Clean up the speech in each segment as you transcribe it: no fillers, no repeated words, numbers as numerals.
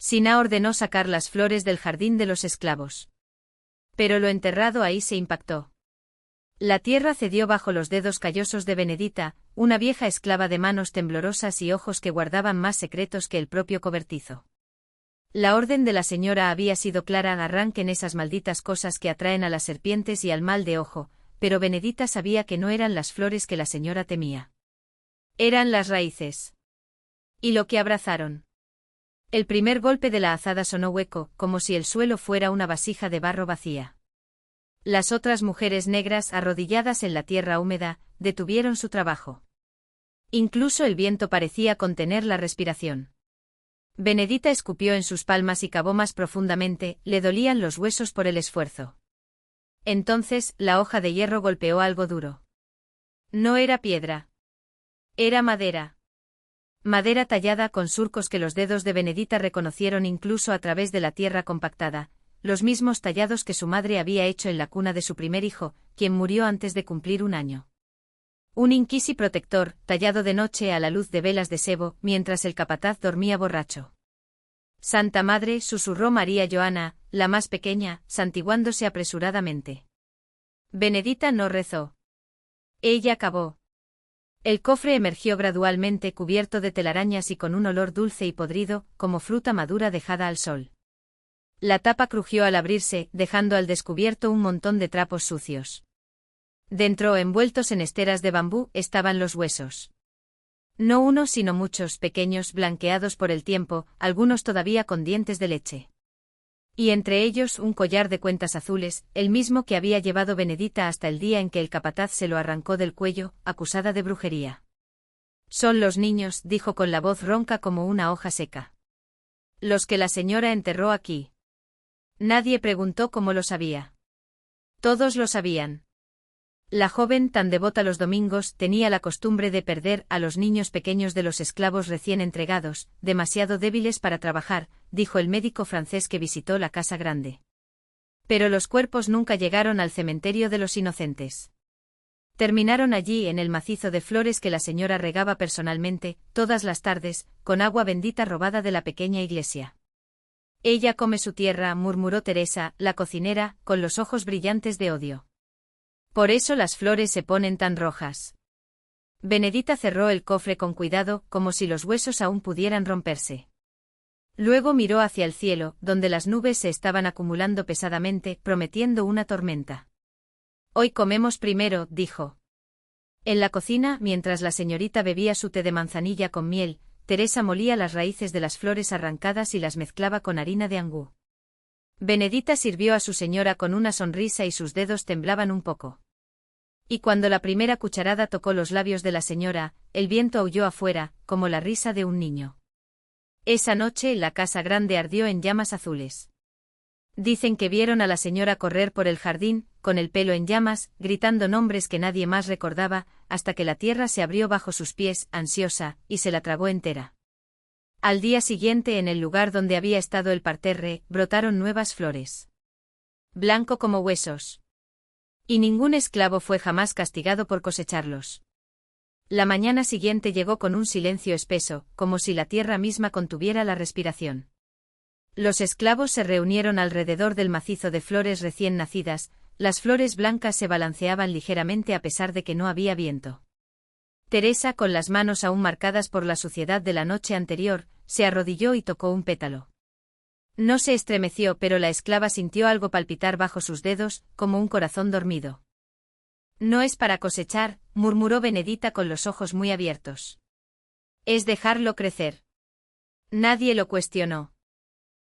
Sina ordenó sacar las flores del jardín de los esclavos. Pero lo enterrado ahí se impactó. La tierra cedió bajo los dedos callosos de Benedita, una vieja esclava de manos temblorosas y ojos que guardaban más secretos que el propio cobertizo. La orden de la señora había sido clara: arranquen esas malditas cosas que atraen a las serpientes y al mal de ojo, pero Benedita sabía que no eran las flores que la señora temía. Eran las raíces. ¿Y lo que abrazaron? El primer golpe de la azada sonó hueco, como si el suelo fuera una vasija de barro vacía. Las otras mujeres negras, arrodilladas en la tierra húmeda, detuvieron su trabajo. Incluso el viento parecía contener la respiración. Benedita escupió en sus palmas y cavó más profundamente, le dolían los huesos por el esfuerzo. Entonces, la hoja de hierro golpeó algo duro. No era piedra. Era madera. Madera tallada con surcos que los dedos de Benedita reconocieron incluso a través de la tierra compactada, los mismos tallados que su madre había hecho en la cuna de su primer hijo, quien murió antes de cumplir un año. Un inquisi protector, tallado de noche a la luz de velas de sebo, mientras el capataz dormía borracho. Santa Madre, susurró María Joana, la más pequeña, santiguándose apresuradamente. Benedita no rezó. Ella cavó. El cofre emergió gradualmente cubierto de telarañas y con un olor dulce y podrido, como fruta madura dejada al sol. La tapa crujió al abrirse, dejando al descubierto un montón de trapos sucios. Dentro, envueltos en esteras de bambú, estaban los huesos. No uno sino muchos, pequeños, blanqueados por el tiempo, algunos todavía con dientes de leche. Y entre ellos un collar de cuentas azules, el mismo que había llevado Benedita hasta el día en que el capataz se lo arrancó del cuello, acusada de brujería. Son los niños, dijo con la voz ronca como una hoja seca. Los que la señora enterró aquí. Nadie preguntó cómo lo sabía. Todos lo sabían. La joven, tan devota los domingos, tenía la costumbre de perder a los niños pequeños de los esclavos recién entregados, demasiado débiles para trabajar, dijo el médico francés que visitó la casa grande. Pero los cuerpos nunca llegaron al cementerio de los inocentes. Terminaron allí en el macizo de flores que la señora regaba personalmente, todas las tardes, con agua bendita robada de la pequeña iglesia. Ella come su tierra, murmuró Teresa, la cocinera, con los ojos brillantes de odio. Por eso las flores se ponen tan rojas. Benedita cerró el cofre con cuidado, como si los huesos aún pudieran romperse. Luego miró hacia el cielo, donde las nubes se estaban acumulando pesadamente, prometiendo una tormenta. Hoy comemos primero, dijo. En la cocina, mientras la señorita bebía su té de manzanilla con miel, Teresa molía las raíces de las flores arrancadas y las mezclaba con harina de angú. Benedita sirvió a su señora con una sonrisa y sus dedos temblaban un poco. Y cuando la primera cucharada tocó los labios de la señora, el viento aulló afuera, como la risa de un niño. Esa noche la casa grande ardió en llamas azules. Dicen que vieron a la señora correr por el jardín, con el pelo en llamas, gritando nombres que nadie más recordaba, hasta que la tierra se abrió bajo sus pies, ansiosa, y se la tragó entera. Al día siguiente, en el lugar donde había estado el parterre, brotaron nuevas flores. Blanco como huesos. Y ningún esclavo fue jamás castigado por cosecharlos. La mañana siguiente llegó con un silencio espeso, como si la tierra misma contuviera la respiración. Los esclavos se reunieron alrededor del macizo de flores recién nacidas, las flores blancas se balanceaban ligeramente a pesar de que no había viento. Teresa, con las manos aún marcadas por la suciedad de la noche anterior, se arrodilló y tocó un pétalo. No se estremeció, pero la esclava sintió algo palpitar bajo sus dedos, como un corazón dormido. No es para cosechar, murmuró Benedita con los ojos muy abiertos. Es dejarlo crecer. Nadie lo cuestionó.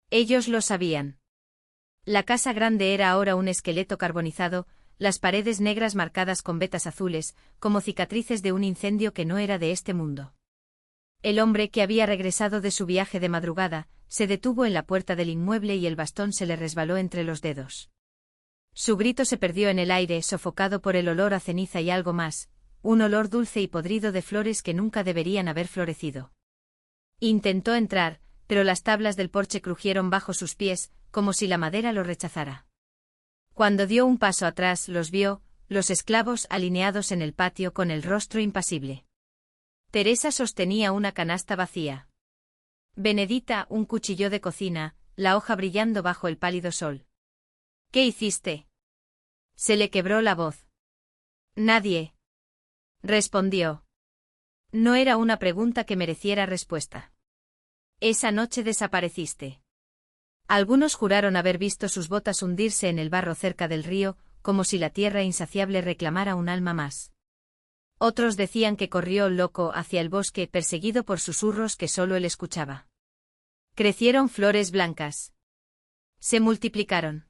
Ellos lo sabían. La casa grande era ahora un esqueleto carbonizado, las paredes negras marcadas con vetas azules, como cicatrices de un incendio que no era de este mundo. El hombre, que había regresado de su viaje de madrugada, se detuvo en la puerta del inmueble y el bastón se le resbaló entre los dedos. Su grito se perdió en el aire, sofocado por el olor a ceniza y algo más, un olor dulce y podrido de flores que nunca deberían haber florecido. Intentó entrar, pero las tablas del porche crujieron bajo sus pies, como si la madera lo rechazara. Cuando dio un paso atrás, los vio, los esclavos alineados en el patio con el rostro impasible. Teresa sostenía una canasta vacía. Benedita, un cuchillo de cocina, la hoja brillando bajo el pálido sol. ¿Qué hiciste? Se le quebró la voz. Nadie. Respondió. No era una pregunta que mereciera respuesta. Esa noche desapareciste. Algunos juraron haber visto sus botas hundirse en el barro cerca del río, como si la tierra insaciable reclamara un alma más. Otros decían que corrió loco hacia el bosque perseguido por susurros que solo él escuchaba. Crecieron flores blancas. Se multiplicaron.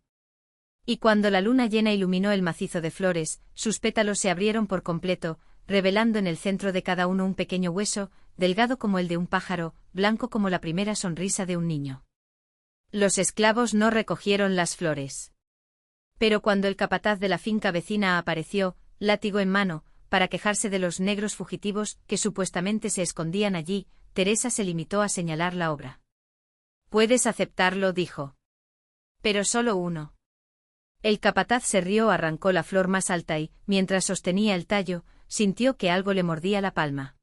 Y cuando la luna llena iluminó el macizo de flores, sus pétalos se abrieron por completo, revelando en el centro de cada uno un pequeño hueso, delgado como el de un pájaro, blanco como la primera sonrisa de un niño. Los esclavos no recogieron las flores. Pero cuando el capataz de la finca vecina apareció, látigo en mano, para quejarse de los negros fugitivos que supuestamente se escondían allí, Teresa se limitó a señalar la obra. «Puedes aceptarlo», dijo. «Pero solo uno». El capataz se rió, arrancó la flor más alta y, mientras sostenía el tallo, sintió que algo le mordía la palma.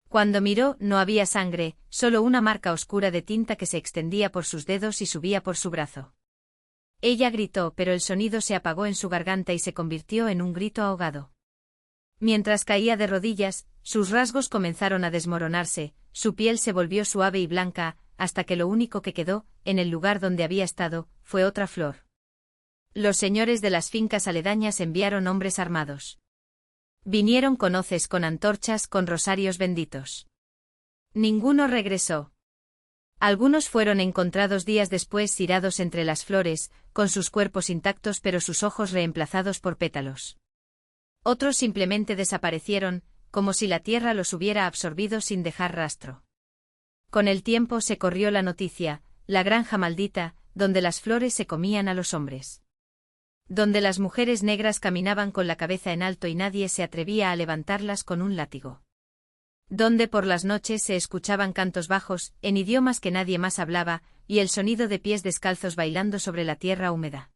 Cuando miró, no había sangre, solo una marca oscura de tinta que se extendía por sus dedos y subía por su brazo. Ella gritó, pero el sonido se apagó en su garganta y se convirtió en un grito ahogado. Mientras caía de rodillas, sus rasgos comenzaron a desmoronarse, su piel se volvió suave y blanca, hasta que lo único que quedó, en el lugar donde había estado, fue otra flor. Los señores de las fincas aledañas enviaron hombres armados. Vinieron con hoces, con antorchas, con rosarios benditos. Ninguno regresó. Algunos fueron encontrados días después tirados entre las flores, con sus cuerpos intactos pero sus ojos reemplazados por pétalos. Otros simplemente desaparecieron, como si la tierra los hubiera absorbido sin dejar rastro. Con el tiempo se corrió la noticia, la granja maldita, donde las flores se comían a los hombres. Donde las mujeres negras caminaban con la cabeza en alto y nadie se atrevía a levantarlas con un látigo. Donde por las noches se escuchaban cantos bajos, en idiomas que nadie más hablaba, y el sonido de pies descalzos bailando sobre la tierra húmeda.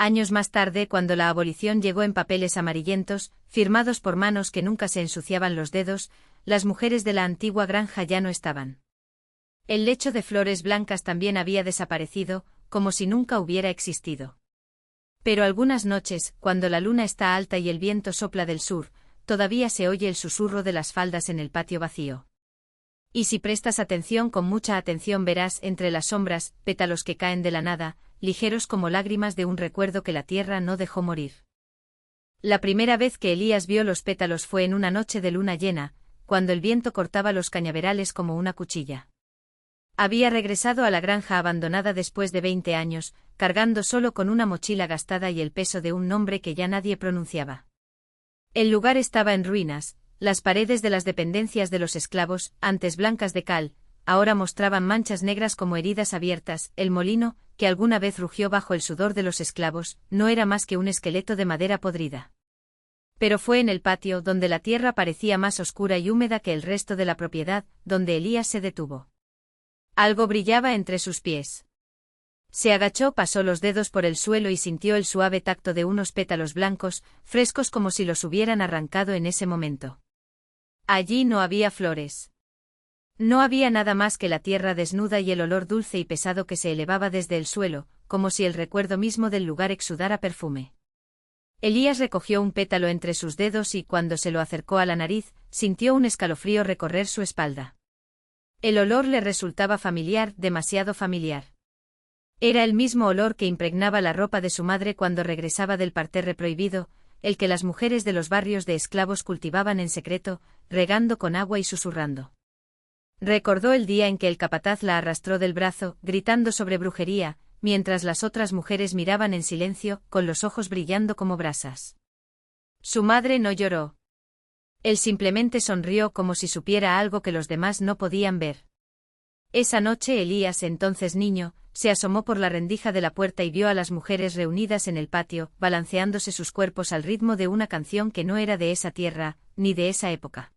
Años más tarde, cuando la abolición llegó en papeles amarillentos, firmados por manos que nunca se ensuciaban los dedos, las mujeres de la antigua granja ya no estaban. El lecho de flores blancas también había desaparecido, como si nunca hubiera existido. Pero algunas noches, cuando la luna está alta y el viento sopla del sur, todavía se oye el susurro de las faldas en el patio vacío. Y si prestas atención, con mucha atención, verás entre las sombras pétalos que caen de la nada, ligeros como lágrimas de un recuerdo que la tierra no dejó morir. La primera vez que Elías vio los pétalos fue en una noche de luna llena, cuando el viento cortaba los cañaverales como una cuchilla. Había regresado a la granja abandonada después de 20 años, cargando solo con una mochila gastada y el peso de un nombre que ya nadie pronunciaba. El lugar estaba en ruinas, las paredes de las dependencias de los esclavos, antes blancas de cal, ahora mostraban manchas negras como heridas abiertas. El molino, que alguna vez rugió bajo el sudor de los esclavos, no era más que un esqueleto de madera podrida. Pero fue en el patio, donde la tierra parecía más oscura y húmeda que el resto de la propiedad, donde Elías se detuvo. Algo brillaba entre sus pies. Se agachó, pasó los dedos por el suelo y sintió el suave tacto de unos pétalos blancos, frescos como si los hubieran arrancado en ese momento. Allí no había flores. No había nada más que la tierra desnuda y el olor dulce y pesado que se elevaba desde el suelo, como si el recuerdo mismo del lugar exudara perfume. Elías recogió un pétalo entre sus dedos y, cuando se lo acercó a la nariz, sintió un escalofrío recorrer su espalda. El olor le resultaba familiar, demasiado familiar. Era el mismo olor que impregnaba la ropa de su madre cuando regresaba del parterre prohibido, el que las mujeres de los barrios de esclavos cultivaban en secreto, regando con agua y susurrando. Recordó el día en que el capataz la arrastró del brazo, gritando sobre brujería, mientras las otras mujeres miraban en silencio, con los ojos brillando como brasas. Su madre no lloró. Él simplemente sonrió como si supiera algo que los demás no podían ver. Esa noche Elías, entonces niño, se asomó por la rendija de la puerta y vio a las mujeres reunidas en el patio, balanceándose sus cuerpos al ritmo de una canción que no era de esa tierra, ni de esa época.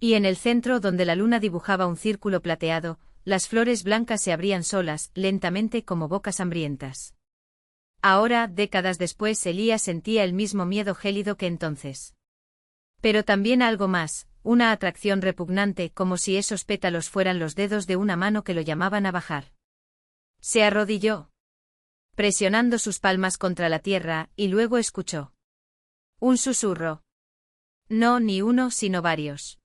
Y en el centro, donde la luna dibujaba un círculo plateado, las flores blancas se abrían solas, lentamente, como bocas hambrientas. Ahora, décadas después, Elías sentía el mismo miedo gélido que entonces. Pero también algo más, una atracción repugnante, como si esos pétalos fueran los dedos de una mano que lo llamaban a bajar. Se arrodilló, presionando sus palmas contra la tierra, y luego escuchó un susurro. No ni uno, sino varios.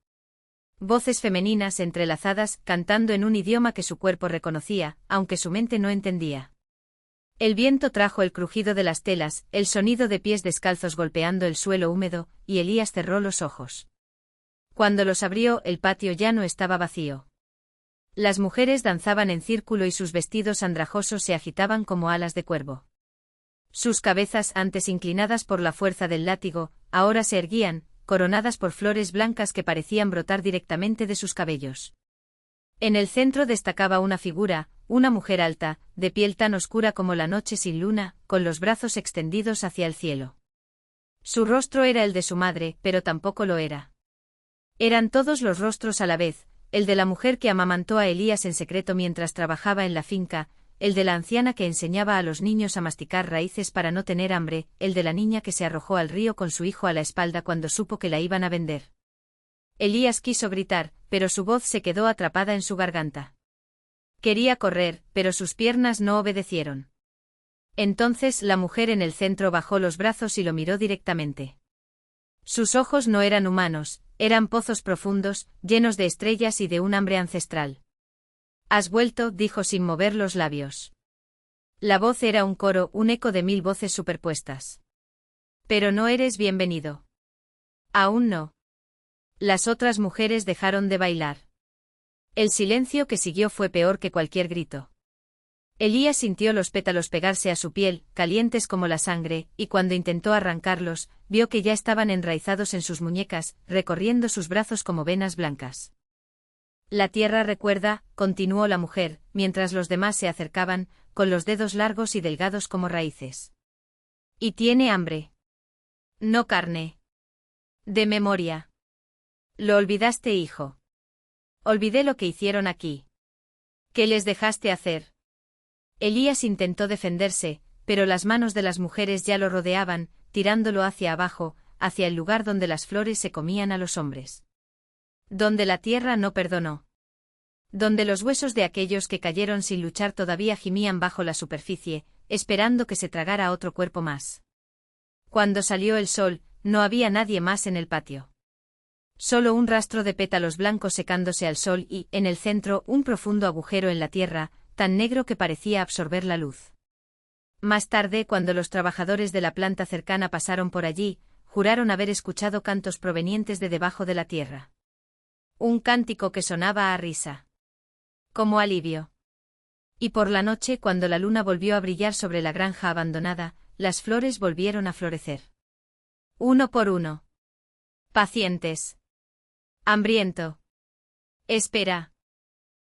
Voces femeninas entrelazadas, cantando en un idioma que su cuerpo reconocía, aunque su mente no entendía. El viento trajo el crujido de las telas, el sonido de pies descalzos golpeando el suelo húmedo, y Elías cerró los ojos. Cuando los abrió, el patio ya no estaba vacío. Las mujeres danzaban en círculo y sus vestidos andrajosos se agitaban como alas de cuervo. Sus cabezas, antes inclinadas por la fuerza del látigo, ahora se erguían, coronadas por flores blancas que parecían brotar directamente de sus cabellos. En el centro destacaba una figura, una mujer alta, de piel tan oscura como la noche sin luna, con los brazos extendidos hacia el cielo. Su rostro era el de su madre, pero tampoco lo era. Eran todos los rostros a la vez, el de la mujer que amamantó a Elías en secreto mientras trabajaba en la finca, el de la anciana que enseñaba a los niños a masticar raíces para no tener hambre, el de la niña que se arrojó al río con su hijo a la espalda cuando supo que la iban a vender. Elías quiso gritar, pero su voz se quedó atrapada en su garganta. Quería correr, pero sus piernas no obedecieron. Entonces la mujer en el centro bajó los brazos y lo miró directamente. Sus ojos no eran humanos, eran pozos profundos, llenos de estrellas y de un hambre ancestral. «Has vuelto», dijo sin mover los labios. La voz era un coro, un eco de 1000 voces superpuestas. «Pero no eres bienvenido». «Aún no». Las otras mujeres dejaron de bailar. El silencio que siguió fue peor que cualquier grito. Elías sintió los pétalos pegarse a su piel, calientes como la sangre, y cuando intentó arrancarlos, vio que ya estaban enraizados en sus muñecas, recorriendo sus brazos como venas blancas. «La tierra recuerda», continuó la mujer, mientras los demás se acercaban, con los dedos largos y delgados como raíces. «Y tiene hambre. No carne. De memoria. Lo olvidaste, hijo». «Olvidé lo que hicieron aquí». «¿Qué les dejaste hacer?» Elías intentó defenderse, pero las manos de las mujeres ya lo rodeaban, tirándolo hacia abajo, hacia el lugar donde las flores se comían a los hombres. Donde la tierra no perdonó. Donde los huesos de aquellos que cayeron sin luchar todavía gimían bajo la superficie, esperando que se tragara otro cuerpo más. Cuando salió el sol, no había nadie más en el patio. Solo un rastro de pétalos blancos secándose al sol y, en el centro, un profundo agujero en la tierra, tan negro que parecía absorber la luz. Más tarde, cuando los trabajadores de la planta cercana pasaron por allí, juraron haber escuchado cantos provenientes de debajo de la tierra. Un cántico que sonaba a risa. Como alivio. Y por la noche, cuando la luna volvió a brillar sobre la granja abandonada, las flores volvieron a florecer. Uno por uno. Pacientes. Hambriento. Espera.